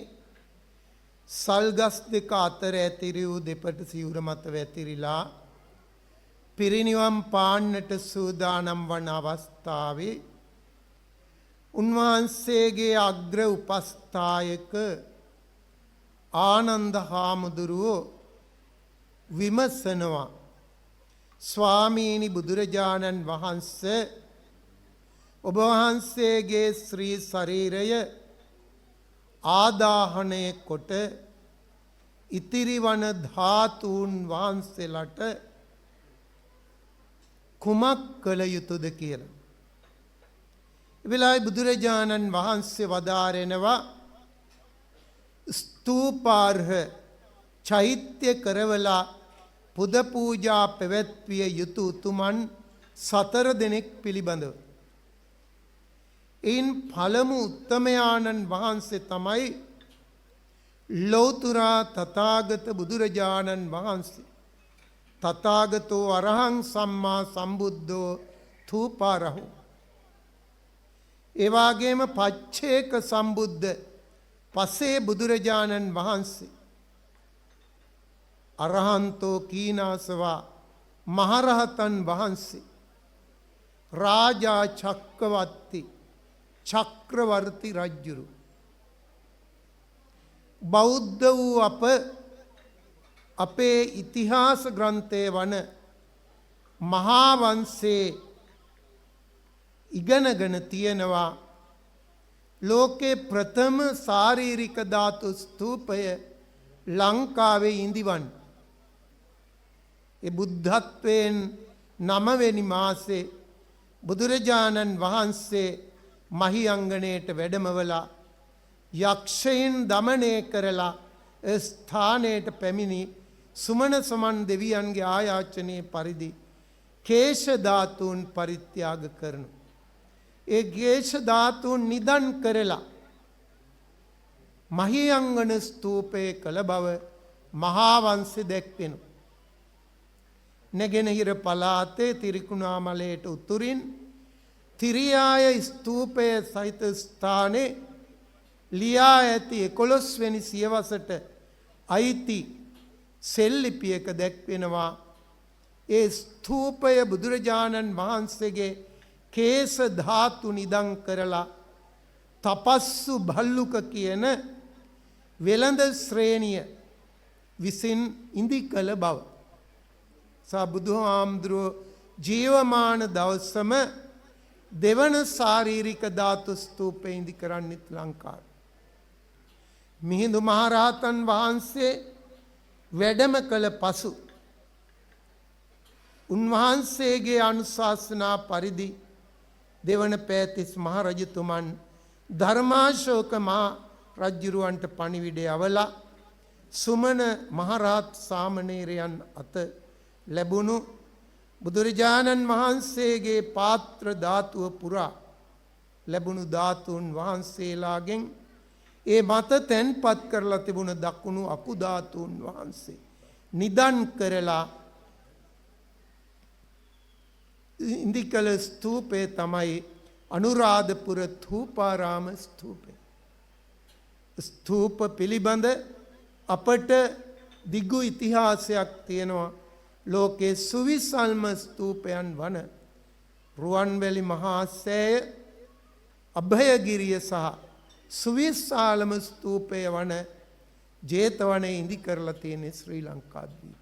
සල්ගස් දෙක අතර ඇතිරි වූ දෙපට සිවුර මත වැතිරිලා පිරිනිවන් පාන්නට සූදානම් වන අවස්ථාවේ උන්වහන්සේගේ අග්‍ර උපස්ථායක ආනන්ද හාමුදුරුවෝ විමසනවා, ස්වාමීනි බුදුරජාණන් වහන්සේ, ඔබ වහන්සේගේ ශ්‍රී ශරීරය ආදාහනය කොට ඉතිරි වන ධාතුන් වහන්සේලාට කුමක් කළ යුතුද කියලා. එවෙලාවේ බුදුරජාණන් වහන්සේ වදාරනවා, ස්තූපාර්හ චෛත්‍ය කරවලා පුද පූජා පැවැත්විය යුතු උතුමන් 4 දෙනෙක් පිළිබඳව. එයින් පළමු උත්තමයාණන් වහන්සේ තමයි ලෞතුරා තථාගත බුදුරජාණන් වහන්සේ. තථාගතෝ අරහං සම්මා සම්බුද්ධෝ තූපාරහෝ. ඒ වගේම පච්චේක සම්බුද්ධ පසේ බුදුරජාණන් වහන්සේ. අරහන්තෝ කීනාසවා මහරහතන් වහන්සේ. රාජා චක්කවර්ති චක්‍රවර්ති රජුරු. බෞද්ධ වූ අපේ ඉතිහාස ග්‍රන්ථයේ වන මහා වංශයේ ඉගෙනගෙන තියෙනවා, ලෝකේ ප්‍රථම ශාරීරික ධාතු ස්තූපය ලංකාවේ ඉඳිවන්. ඒ බුද්ධත්වයෙන් 9 වෙනි මාසේ බුදුරජාණන් වහන්සේ මහියංගණයට වැඩමවලා යක්ෂයන් දමනය කරලා ස්ථානයට පැමිණි සුමන සමන් දෙවියන්ගේ ආයාචනයේ පරිදි කේශ ධාතුන් පරිත්‍යාග කරනු. ඒ කේශ ධාතුන් නිදන් කරලා මහියංගන ස්තූපයේ කළ බව මහා වංශේ දැක්වෙනු. නැගෙනහිර පළාතේ තිරිකුණාමලයට උතුරින් තිරියාය ස්තූපයේ සහිත ස්ථානයේ ලියා ඇති 11 වෙනි සියවසට අයිති සෙල්ලිපියක දැක්වෙනවා, ඒ ස්තූපය බුදුරජාණන් වහන්සේගේ කේස ධාතු නිදන් කරලා තපස්සු භල්ලුක කියන වෙළඳ ශ්‍රේණිය විසින් ඉදි කළ බව. සා බුදුහාමුදුරුවෝ ජීවමාන දවසම දෙවන ශාරීරික ධාතු ස්තූපය ඉදි කරන්නෙත් ලංකාවේ. මිහිඳු මහරහතන් වහන්සේ වැඩම කළ පසු උන්වහන්සේගේ අනුශාසනා පරිදි දෙවන පෑතිස් මහරජතුමන් ධර්මාශෝක මහ රජ්ජුරුවන්ට පණිවිඩය අවලා සුමන මහරහත් සාමණේරයන් අත ලැබුණු බුදුරජාණන් වහන්සේගේ පාත්‍ර ධාතුව පුරා ලැබුණු ධාතුන් වහන්සේලාගෙන් ඒ මත තැන්පත් කරලා තිබුණ දකුණු අකු ධාතුන් වහන්සේ නිදන් කරලා ඉන්දිකල ස්තූපය තමයි අනුරාධපුර ථූපාරාම ස්තූපය. ස්තූප පිළිබඳ අපට දිගු ඉතිහාසයක් තියෙනවා. ලෝකයේ සුවිසල්ම ස්තූපයන් වන රුවන්වැලි මහා සෑය, අභයගිරිය සහ සුවිශාලම ස්තූපය වන ජේතවනයේ ඉදි කරලා තියෙන ශ්‍රී ලංකාද්වීප.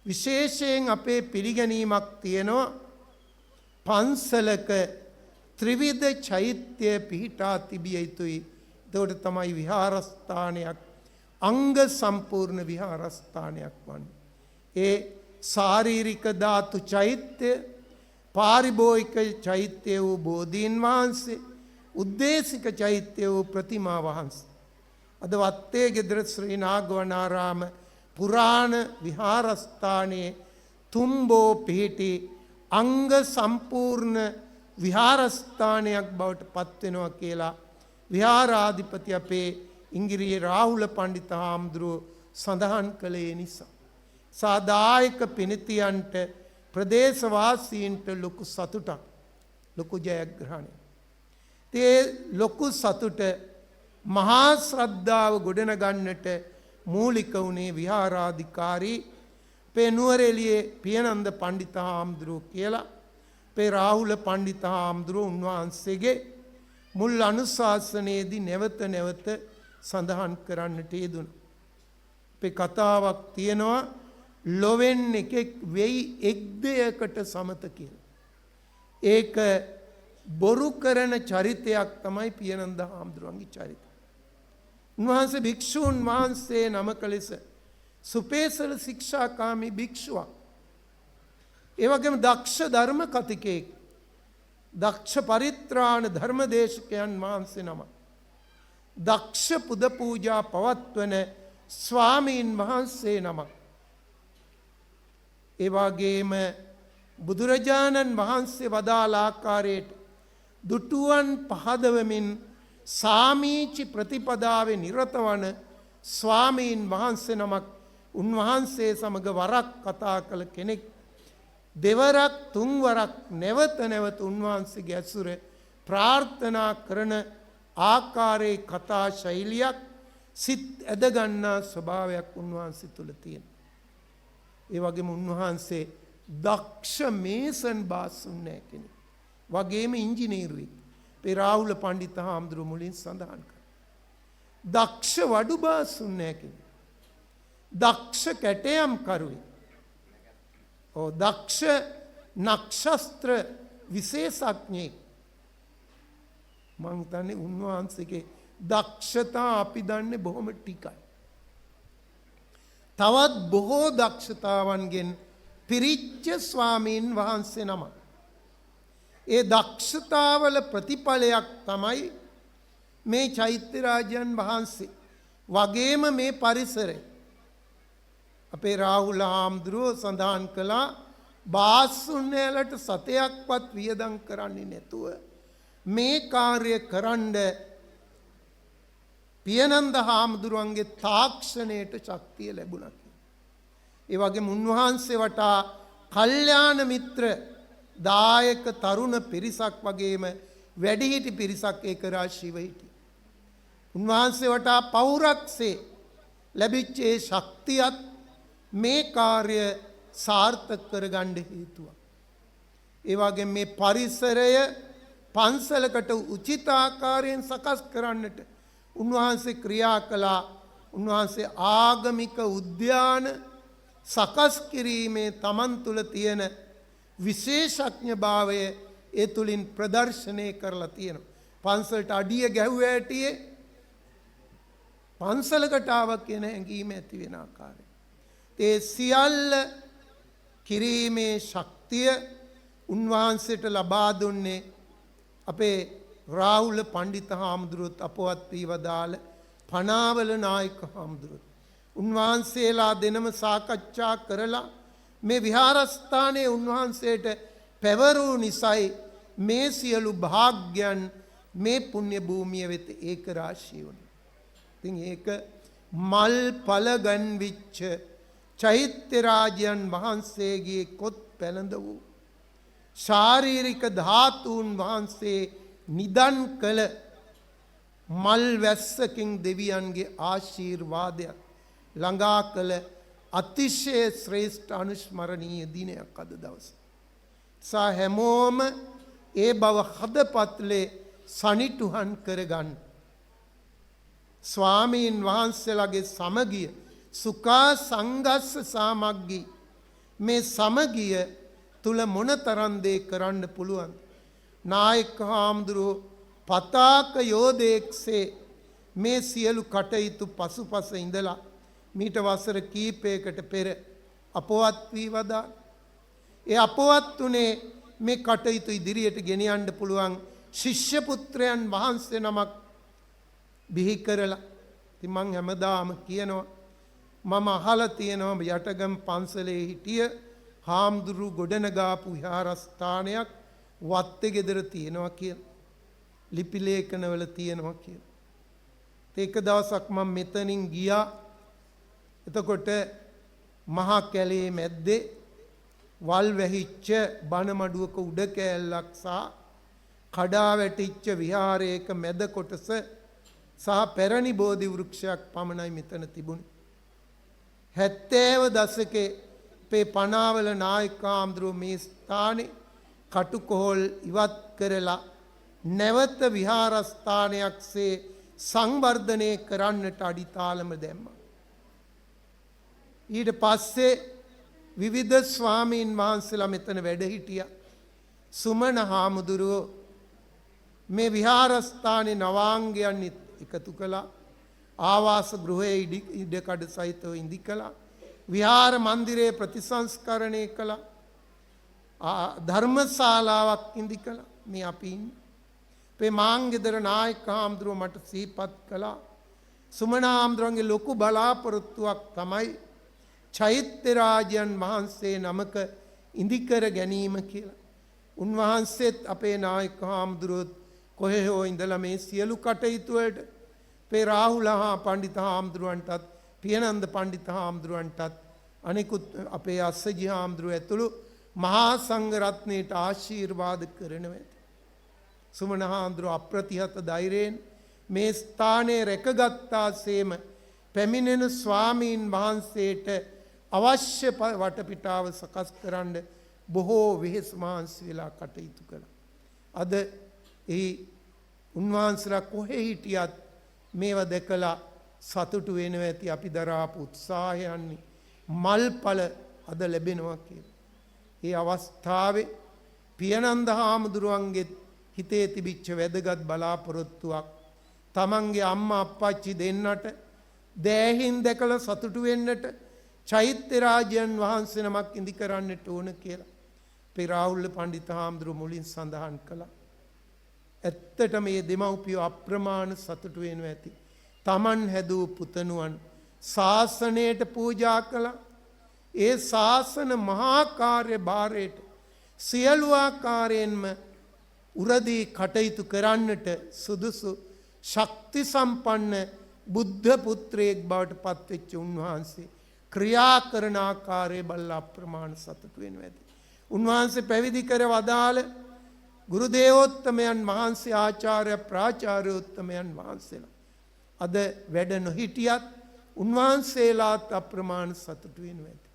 විශේෂයෙන් අපේ පිළිගැනීමක් තියෙනවා පන්සලක ත්‍රිවිධ චෛත්‍ය පිහිටා තිබිය යුතුයි. එතකොට තමයි විහාරස්ථානයක් අංග සම්පූර්ණ විහාරස්ථානයක් වන්නේ. ඒ ශාරීරික ධාතු චෛත්‍ය, පාරිභෝගික චෛත්‍ය වූ බෝධීන් වහන්සේ, උද්දේශික චෛත්‍ය වූ ප්‍රතිමා වහන්සේ. අද වත්තේ ගෙදර ශ්‍රී නාගවනාරාම පුරාණ විහාරස්ථානයේ තුම්බෝ පිහිටි අංග සම්පූර්ණ විහාරස්ථානයක් බවට පත්වෙනවා කියලා විහාරාධිපති අපේ ඉංගිරියේ රාහුල පණ්ඩිත හාමුදුරුවෝ සඳහන් කළේ නිසා. සාදායක පිණිතියන්ට ප්‍රදේශවාසීන්ට ලොකු සතුටක්, ලොකු ජයග්‍රහණයක්. ඒ ලොකු සතුට මහා ශ්‍රද්ධාව ගොඩනගන්නට මූලික වුණේ විහාරාධිකාරී අපේ නුවරඑළියේ පියනන්ද පණ්ඩිත හාමුදුරුවෝ කියලා අපේ රාහුල පණ්ඩිත හාමුදුරුවෝ උන්වහන්සේගේ මුල් අනුශාසනයේදී නැවත නැවත සඳහන් කරන්නට යෙදුණා. අපේ කතාවක් තියෙනවා ලොවෙන් එකෙක් වෙයි එක් දෙයකට සමත කියලා. ඒක බොරු කරන චරිතයක් තමයි පියනන්ද හාමුදුරුවන්ගේ චරිතය. උන්වහන්සේ භික්ෂූන් වහන්සේ නමක ලෙස සුපේසල ශික්ෂාකාමී භික්ෂුවක්. ඒ වගේම දක්ෂ ධර්ම කතිකයෙක්, දක්ෂ පරිත්‍රාණ ධර්මදේශකයන් වහන්සේ නම, දක්ෂ පුද පූජා පවත්වන ස්වාමීන් වහන්සේ නමක්. ඒ වගේම බුදුරජාණන් වහන්සේ වදාළ ආකාරයට දුටුවන් පහදවමින් සාමීචි ප්‍රතිපදාවේ නිරත වන ස්වාමීන් වහන්සේ නමක් උන්වහන්සේ සමග වරක් කතා කළ කෙනෙක්. දෙවරක් තුන්වරක් නැවත නැවත උන්වහන්සේගේ ඇසුර ප්‍රාර්ථනා කරන ආකාරයේ කතා ශෛලියක්, සිත් ඇදගන්නා ස්වභාවයක් උන්වහන්සේ තුළ තියෙන. ඒ වගේම උන්වහන්සේ දක්ෂ මේසන් බාසුන්නෑ කෙනෙක්. වගේම ඉංජිනේරුවෙක්. අපේ රාහුල පණ්ඩිත හාමුදුරුවෝ මුලින් සඳහන් කළා. දක්ෂ වඩු බාසුන්නෑ කෙනෙක්. දක්ෂ කැටයම් කරුවෙක්. දක්ෂ නක්ෂත්‍ර විශේෂඥයෙක්. මං හිතන්නේ උන්වහන්සේගේ දක්ෂතා අපි දන්නේ බොහොම ටිකයි. තවත් බොහෝ දක්ෂතාවන්ගෙන් පිරිච්ච ස්වාමීන් වහන්සේ නම. ඒ දක්ෂතාවල ප්‍රතිඵලයක් තමයි මේ චෛත්‍යරාජයන් වහන්සේ වගේම මේ පරිසරය. අපේ රාහුල හාමුදුරුවෝ සඳහන් කළා බාසුන්නෑලට සතයක්වත් වියදම් කරන්නේ නැතුව මේ කාර්ය කරන්න පියනන්ද හාමුදුරුවන්ගේ තාක්ෂණයට ශක්තිය ලැබුණා. ඒ වගේම උන්වහන්සේ වටා කල්යාණ මිත්‍ර දායක තරුණ පිරිසක් වගේම වැඩිහිටි පිරිසක් ඒක රාශීව හිටියා. උන්වහන්සේ වටා පෞරක්සේ ලැබිච්ච ඒ ශක්තියත් මේ කාර්ය සාර්ථක කරගන්න හේතුවක්. ඒ වගේම මේ පරිසරය පන්සලකට උචිත ආකාරයෙන් සකස් කරන්නට උන්වහන්සේ ක්‍රියා කළා. උන්වහන්සේ ආගමික උද්‍යාන සකස් කිරීමේ තමන් තුළ තියෙන විශේෂඥභාවය ඒ තුළින් ප්‍රදර්ශනය කරලා තියෙනවා. පන්සලට අඩිය ගැහුව ඇටියේ පන්සලකට ආවා කියන හැඟීම ඇති වෙන ආකාරය. ඒ සියල්ල කිරීමේ ශක්තිය උන්වහන්සේට ලබා දුන්නේ අපේ රාහුල පණ්ඩිත හාමුදුරුවොත් අපවත් වී වදාළ පනාවල නායක හාමුදුරුවෝ. උන්වහන්සේලා දෙනම සාකච්ඡා කරලා මේ විහාරස්ථානයේ උන්වහන්සේට පැවරූ නිසයි මේ සියලු භාග්‍යයන් මේ පුණ්‍ය භූමිය වෙත ඒක රාශී වුණා. ඉතින් ඒක මල් ඵල ගන්විච්ච චෛත්‍ය රාජයන් වහන්සේගේ කොත් පැලඳ වූ ශාරීරික ධාතුන් වහන්සේ නිදන් කළ මල් වැස්සකින් දෙවියන්ගේ ආශිර්වාදයක් ළඟා කළ අතිශය ශ්‍රේෂ්ඨ අනුස්මරණීය දිනයක් අද දවස. සා හැමෝම ඒ බව හදපත්ලේ සනිටුහන් කරගන්න. ස්වාමීන් වහන්සේලාගේ සමගිය සුඛා සංගස්ස සාමග්ගී මේ සමගිය තුල මොනතරම් දේ කරන්න පුළුවන්. නායක හාමුදුරුවෝ පතාක යෝධයෙක්සේ මේ සියලු කටයුතු පසුපස ඉඳලා මීට වසර කීපයකට පෙර අපවත් වී වදා. ඒ අපවත් උනේ මේ කටයුතු ඉදිරියට ගෙනියන්න පුළුවන් ශිෂ්‍ය පුත්‍රයන් වහන්සේ නමක් බිහි කරලා. ඉතින් මං හැමදාම කියනවා මම අහලා තියෙනවා යටගම් පන්සලේ හිටිය හාමුදුරු ගොඩනගාපු විහාරස්ථානයක් වත්තේ ගෙදර තියෙනවා කියලා. ලිපි ලේඛනවල තියෙනවා කියලා. ඒක දවසක් මම මෙතනින් ගියා. එතකොට මහා කැලේ මැද්දේ වල් වැහිච්ච බණ මඩුවක උඩ කෑල්ලක් සහ කඩා වැටිච්ච විහාරයක මැද කොටස සහ පැරණි බෝධි වෘක්ෂයක් පමණයි මෙතන තිබුණේ. 70 දශකේ අපේ පනාවල නායක හාමුදුරුවෝ මේ ස්ථානේ කටුකොහල් ඉවත් කරලා නැවත විහාරස්ථානයක්සේ සංවර්ධනය කරන්නට අඩිතාලම දැම්මා. ඊට පස්සේ විවිධ ස්වාමීන් වහන්සේලා මෙතන වැඩ හිටියා. සුමන හාමුදුරුවෝ මේ විහාරස්ථානයේ නවාංගයන් එකතු කළා. ආවාස ගෘහයේ ඉඩකඩ සහිතව ඉදි කළා. විහාර මන්දිරයේ ප්‍රතිසංස්කරණය කළා. ධර්මශාලාවක් ඉදි කළා. මේ අපි ඉන්නේ. අපේ මාංගෙදර නායක හාමුදුරුවෝ මට සිහිපත් කළා. සුමන හාමුදුරුවන්ගේ ලොකු බලාපොරොත්තුවක් තමයි චෛත්‍ය රාජයන් වහන්සේ නමක ඉදිකර ගැනීම කියලා. උන්වහන්සේත් අපේ නායක හාමුදුරුවොත් කොහේ හෝ ඉඳලා මේ සියලු කටයුතු වලට අපේ රාහුල පණ්ඩිත හාමුදුරුවන්ටත් පියනන්ද පණ්ඩිත හාමුදුරුවන්ටත් අනිකුත් අපේ අස්සජි හාමුදුරුවෝ ඇතුළු මහා සංඝ රත්නයට ආශිර්වාද කරනවා. සුමන හාමුදුරුවෝ අප්‍රතිහත ධෛර්යයෙන් මේ ස්ථානයේ රැකගත්තාseම පැමිණෙන ස්වාමීන් වහන්සේට අවශ්‍ය වටපිටාව සකස් කරන්න බොහෝ වෙහෙස මහන්සි වෙලා කටයුතු කළා. අද ඒ උන්වහන්සේලා කොහේ හිටියත් මේවා දැකලා සතුටු වෙනවා ඇති අපි දරාපු උත්සාහයන් මල්ඵල අද ලැබෙනවා කියලා. ඒ අවස්ථාවේ පියනන්ද හාමුදුරුවන්ගේ හිතේ තිබිච්ච වැදගත් බලාපොරොත්තුවක් තමන්ගේ අම්මා අප්පච්චි දෙන්නට දෑහින් දැකලා සතුටු වෙන්නට චෛත්‍ය රාජයන් වහන්සේ නමක් ඉදි කරන්නට ඕන කියලා අපේ රාහුල පණ්ඩිත හාමුදුරුවෝ මුලින් සඳහන් කළා. ඇත්තට මේ දෙමව්පියෝ අප්‍රමාණ සතුටු වෙනවා ඇති. තමන් හැදූ පුතණුවන් ශාසනයට පූජා කළා. ඒ ශාසන මහා කාර්ය භාරයට සියලු ආකාරයෙන්ම උරදී කටයුතු කරන්නට සුදුසු ශක්ති සම්පන්න බුද්ධ පුත්‍රයෙක් බවට පත්වෙච්ච උන්වහන්සේ ක්‍රියා කරන ආකාරයේ බල්ල අප්‍රමාණ සතුටු වෙනවා ඇති. උන්වහන්සේ පැවිදි කර වදාළ ගුරු දේවෝත්තමයන් වහන්සේ ආචාර්ය ප්‍රාචාර්යෝත්තමයන් වහන්සේලා අද වැඩ නොහිටියත් උන්වහන්සේලාත් අප්‍රමාණ සතුටු වෙනවා ඇති.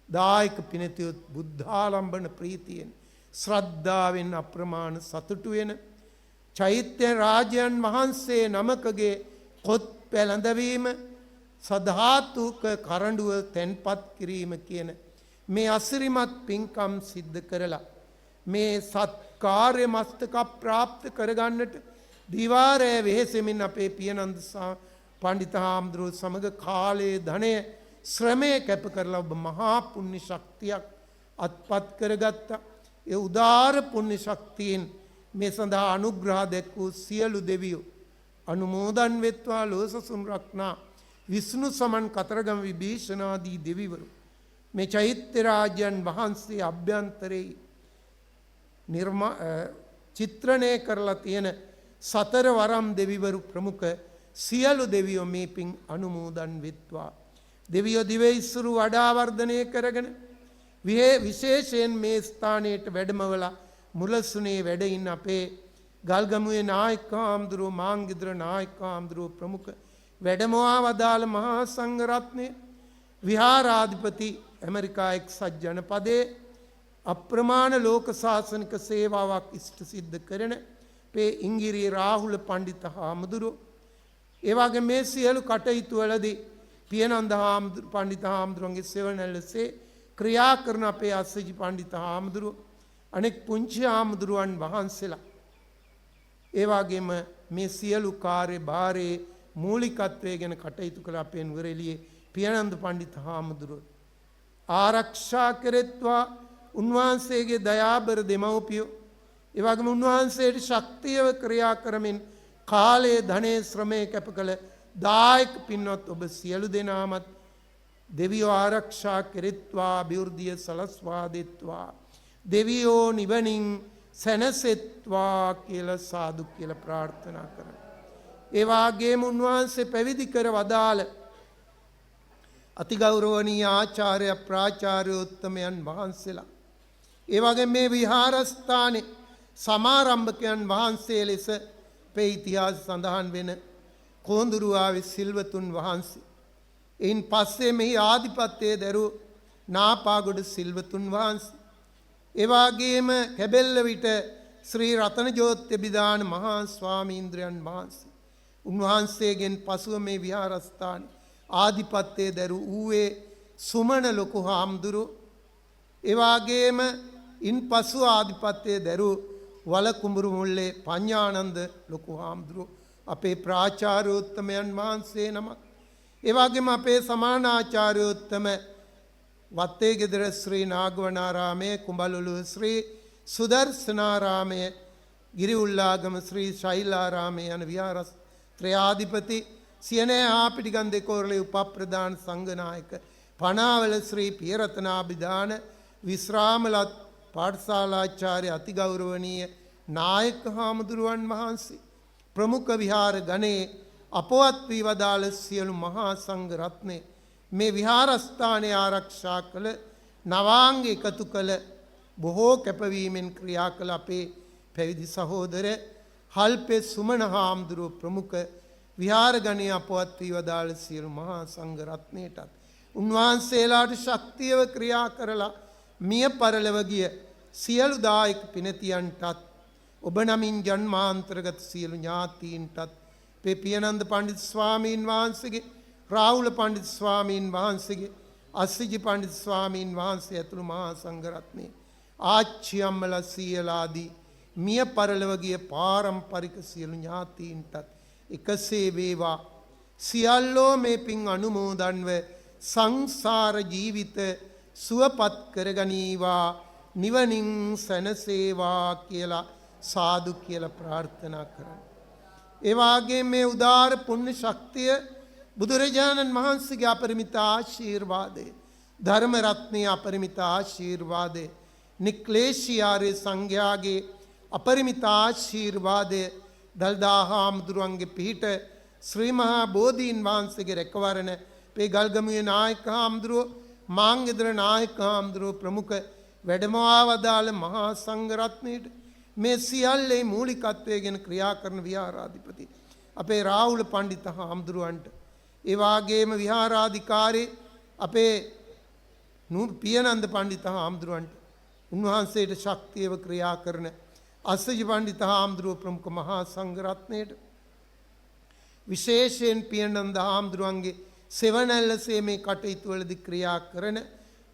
දායක පිනතියොත් බුද්ධාලම්බන ප්‍රීතියෙන් ශ්‍රද්ධාවෙන් අප්‍රමාණ සතුටු වෙන චෛත්‍ය රාජයන් වහන්සේ නමකගේ කොත් පැළඳවීම සධාතුක කරඬුව තැන්පත් කිරීම කියන මේ අසිරිමත් පින්කම් සිද්ධ කරලා මේ සත්කාර්ය මස්තක ප්‍රාප්ත කරගන්නට දිවාරෑ වෙහෙසෙමින් අපේ පියනන්ද පණ්ඩිත හාමුදුරුවෝ සමග කාලයේ ධනය ශ්‍රමය කැප කරලා ඔබ මහා පුණ්‍ය ශක්තියක් අත්පත් කරගත්තා. ඒ උදාර පුණ්‍ය ශක්තියෙන් මේ සඳහා අනුග්‍රහ දැක්වූ සියලු දෙවියෝ අනුමෝදන් වෙත්වා. ලෝසසුන් රක්නා විෂ්ණු සමන් කතරගම විභීෂණාදී දෙවිවරු මේ චෛත්‍ය රාජයන් වහන්සේ අභ්‍යන්තරේ චිත්‍රණය කරලා තියෙන සතර වරම් දෙවිවරු ප්‍රමුඛ සියලු දෙවියෝ මේ පින් අනුමෝදන් වෙත්වා. දෙවියෝ දිවයිසුරු වඩා වර්ධනය කරගෙන විශේෂයෙන් මේ ස්ථානයට වැඩමවලා මුලසුනේ වැඩ ඉන්න අපේ ගල්ගමුවේ නායක හාමුදුරුවෝ මාංගිදර නායක හාමුදුරුවෝ ප්‍රමුඛ වැඩමවා වදාළ මහා සංඝ රත්නය විහාරාධිපති ඇමරිකා එක්සත් ජනපදයේ අප්‍රමාණ ලෝක ශාසනික සේවාවක් ඉෂ්ට සිද්ධ කරන අපේ ඉංගිරියේ රාහුල පණ්ඩිත හාමුදුරුවෝ ඒ වගේ මේ සියලු කටයුතු වලදී පියනන්ද පණ්ඩිත හාමුදුරුවන්ගේ සෙවණැල්ලසේ ක්‍රියා කරන අපේ අස්සජි පණ්ඩිත හාමුදුරුවෝ අනෙක් පුංචි හාමුදුරුවන් වහන්සේලා ඒ වගේම මේ සියලු කාර්ය භාරයේ මූලිකත්වයේ ගැන කටයුතු කළ අපේ නුවරඑළියේ පියනන්ද පණ්ඩිත හාමුදුරුවෝ ආරක්ෂා කෙරෙත්වා. උන්වහන්සේගේ දයාබර දෙමව්පියෝ ඒ වගේම උන්වහන්සේට ශක්තියව ක්‍රියා කරමින් කාලයේ ධනයේ ශ්‍රමයේ කැප කළ දායක පින්වත් ඔබ සියලු දෙනාමත් දෙවියෝ ආරක්ෂා කෙරෙත්වා. අභිවෘද්ධිය සලස්වා දෙත්වා. දෙවියෝ නිවනින් සැනසෙත්වා කියලා සාදු කියලා ප්‍රාර්ථනා කරනවා. ඒ වගේම උන්වහන්සේ පැවිදි කර වදාළ අතිගෞරවනීය ආචාර්ය ප්‍රාචාර්යෝත්තමයන් වහන්සේලා ඒ වගේ මේ විහාරස්ථානයේ සමාරම්භකයන් වහන්සේ ලෙස අපේ ඉතිහාස සඳහන් වෙන කොඳුරුවාවේ සිල්වතුන් වහන්සේ. එයින් පස්සේ මෙහි ආධිපත්‍යයේ දරූ නාපාගොඩ සිල්වතුන් වහන්සේ. ඒ වගේම කැබෙල්ල විට ශ්‍රී රතනජෝත්‍ය බිදාන මහා ස්වාමීන්ද්‍රයන් වහන්සේ. උන්වහන්සේගෙන් පසුව මේ විහාරස්ථානයේ ආධිපත්‍යයේ දරූ ඌවේ සුමන ලොකු හාමුදුරුවෝ. ඒ වගේම ඉන් පසු ආධිපත්‍යයේ දරූ වලකුඹුරු මුල්ලේ පඤ්ඤානන්ද ලොකු හාමුදුරුවෝ අපේ ප්‍රාචාර්යෝත්තමයන් වහන්සේ නමක්. ඒ වගේම අපේ සමානාචාර්යෝත්තම වත්තේගෙදර ශ්‍රී නාගවනාරාමයේ කුඹලුළු ශ්‍රී සුදර්ශනාරාමයේ ගිරිඋල්ලාගම ශ්‍රී ශෛලාරාමයේ යන විහාරස්ත්‍රාධිපති සියනෑ ආපිටිගන් දෙකෝරළේ උපප්‍රධාන සංඝනායක පනාවල ශ්‍රී පියරතනාභිදාන විශ්‍රාමලත් පාඨශාලාචාර්ය අතිගෞරවනීය නායක හාමුදුරුවන් වහන්සේ ප්‍රමුඛ විහාර ගණයේ අපවත් වී වදාළ සියලු මහා සංඝ රත්නය මේ විහාරස්ථානය ආරක්ෂා කළ නවාංග එකතු කළ බොහෝ කැපවීමෙන් ක්‍රියා කළ අපේ පැවිදි සහෝදර හල්පේ සුමන හාමුදුරුවෝ ප්‍රමුඛ විහාර ගණයේ අපවත් වී වදාළ සියලු මහා සංඝ රත්නයටත් උන්වහන්සේලාට ශක්තියව ක්‍රියා කරලා මිය පරලව ගිය සියලු දායක පිනතියන්ටත් ඔබ නමින් ජන්මාන්තරගත සියලු ඥාතීන්ටත් පියනන්ද පණ්ඩිත ස්වාමීන් වහන්සේගේ රාහුල පණ්ඩිත ස්වාමීන් වහන්සේගේ අස්සිජි පණ්ඩිත ස්වාමීන් වහන්සේ ඇතුළු මහා සංඝ රත්නයේ ආච්චි අම්මලා සියලාදී මිය පරලව ගිය පාරම්පරික සියලු ඥාතීන්ටත් එකසේ වේවා. සියල්ලෝ මේ පින් අනුමෝදන්ව සංසාර ජීවිත සුවපත් කරගනීවා නිවනින් සැනසේවා කියලා සාදු කියලා ප්‍රාර්ථනා කරනවා. ඒ වගේම මේ උදාර පුණ්‍ය ශක්තිය බුදුරජාණන් වහන්සේගේ අපරිමිත ආශිර්වාදය ධර්ම රත්නයේ අපරිමිත ආශිර්වාදය නික්ලේශී ආර්ය සංඝයාගේ අපරිමිත ආශිර්වාදය දල්දා හාමුදුරුවන්ගේ පිහිට ශ්‍රී මහා බෝධීන් වහන්සේගේ රැකවරණ අපේ ගල්ගමුවේ නායක හාමුදුරුවෝ මාංගෙදර නායක හාමුදුරුවෝ ප්‍රමුඛ වැඩමවා වදාළ මහා සංඝ රත්නයට මේ සියල්ලේ මූලිකත්වයේ ගැන ක්‍රියා කරන විහාරාධිපති අපේ රාහුල පණ්ඩිත හාමුදුරුවන්ට ඒ වාගේම විහාරාධිකාරී අපේ පියනන්ද පණ්ඩිත හාමුදුරුවන්ට උන්වහන්සේට ශක්තියව ක්‍රියා කරන අස්සජි පණ්ඩිත හාමුදුරුව ප්‍රමුඛ මහා සංඝරත්නයට විශේෂයෙන් පියනන්ද හාමුදුරුවන්ගේ සෙවණැල්ලසේ මේ කටයුතු වලදී ක්‍රියා කරන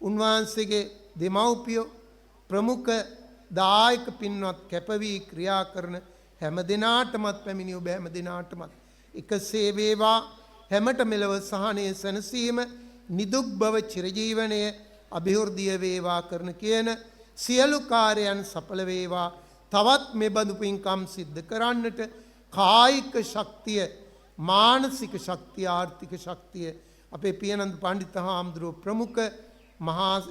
උන්වහන්සේගේ දෙමව්පියෝ ප්‍රමුඛ දායක පින්වත් කැපවී ක්‍රියා කරන හැම දිනාටමත් පැමිණි ඔබ හැම දිනාටමත් එකසේ වේවා හැමත මෙලව සහනය සැනසීම නිදුක් බව චිරජීවනයේ අභිවෘද්ධිය වේවා කරන කියන සියලු කාර්යයන් සඵල වේවා තවත් මේ බඳු පින්කම් සිද්ධ කරන්නට කායික ශක්තිය මානසික ශක්තිය ආර්ථික ශක්තිය අපේ පියනන්ද පණ්ඩිත හාමුදුරුව ප්‍රමුඛ මහා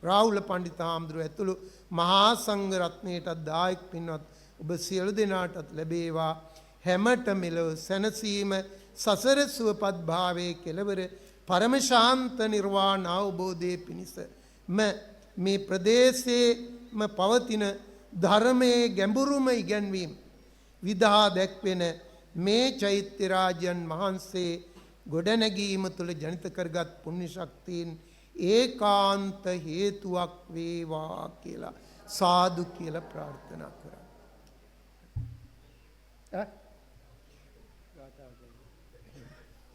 රාහුල පණ්ඩිත හාමුදුරුව ඇතුළු මහා සංඝ රත්නයටත් දායක පින්වත් ඔබ සියලු දෙනාටත් ලැබේවා හැමත මෙලොව සැනසීම සසර සුවපත් භාවයේ කෙලවර පරම ශාන්ත නිර්වාණ අවබෝධයේ පිණිස මේ ප්‍රදේශයේම පවතින ධර්මයේ ගැඹුරුම ඉගැන්වීම විදහා දැක්වෙන මේ චෛත්‍ය රාජයන් වහන්සේ ගොඩනැගීම තුළ ජනිත කරගත් පුණ්‍ය ශක්තියින් ඒකාන්ත හේතුවක් වේවා කියලා සාදු කියලා ප්‍රාර්ථනා කරා.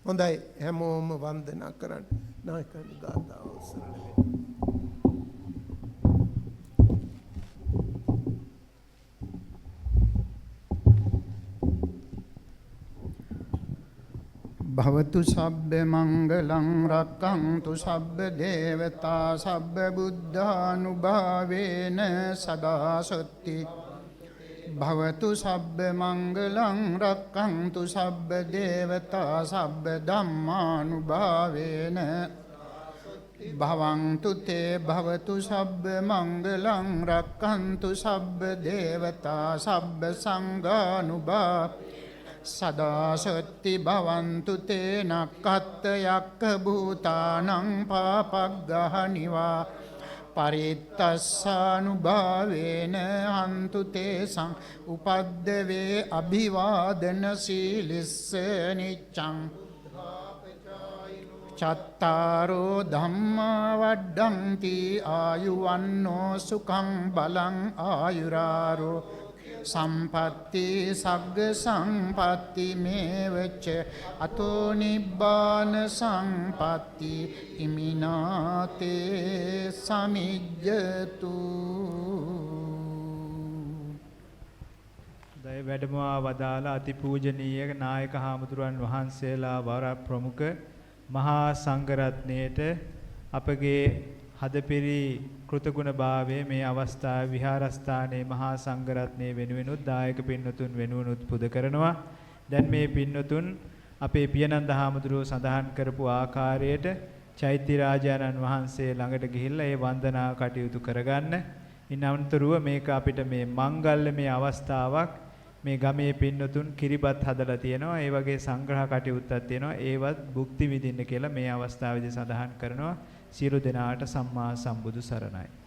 හොඳයි හැමෝම වන්දනා කරන්න. නායකයන් ගාථාව සරණ වෙන්න. භවතු සබ්බ මංගලං රක්ඛන්තු සබ්බ දේවතා සබ්බ බුද්ධානුභාවේන සදා සොත්ති භවතු සබ්බ මංගලං රක්ඛන්තු සබ්බ දේවතා සබ්බ ධම්මානුභාවේන භවන්තු තේ භවතු සබ්බ මංගලං රක්ඛන්තු සබ්බ දේවතා සබ්බ සංඝානුභාව සදා සොත්ති භවන්තු තේ නක්ඛත් යක්ඛ භූතානං පාපග්ගහනිවා පරිත්තස්සානුභාවේන හන්තු තේසං උපද්දවේ අභිවාදන සීලිස්ස නිච්ඡං චත්තාරෝ ධම්මා වඩ්ඩಂತಿ ආයුවන්නෝ සුඛං බලං ආයුරාරෝ සම්පatti සග්ග සම්පatti මේවච අතෝ නිබ්බාන සම්පatti ඉමිනාතේ සමිජ්ජතු. දය වැඩමවා වදාළ අතිපූජනීය නායක හාමුදුරුවන් වහන්සේලා වර ප්‍රමුඛ මහා සංඝරත්නයට අපගේ හදපිරි කෘතගුණ භාවයේ මේ අවස්ථාවේ විහාරස්ථානයේ මහා සංඝරත්නයේ වෙනුවෙනුත් දායක පින්වතුන් වෙනුවෙනුත් පුද කරනවා. දැන් මේ පින්වතුන් අපේ පියනන්ද හාමුදුරුවෝ සඳහන් කරපු ආකාරයට චෛත්‍ය රාජානන් වහන්සේ ළඟට ගිහිල්ලා ඒ වන්දනා කටයුතු කරගන්න. ඉන්නම්තරුව මේක අපිට මේ මංගල්‍යමය අවස්ථාවක්. මේ ගමේ පින්වතුන් කිරිබත් හදලා තියෙනවා. ඒ වගේ සංග්‍රහ කටයුත්තක් තියෙනවා. ඒවත් භුක්ති විඳින්න කියලා මේ අවස්ථාවේදී සඳහන් කරනවා. සියලු දෙනාට සම්මා සම්බුදු සරණයි.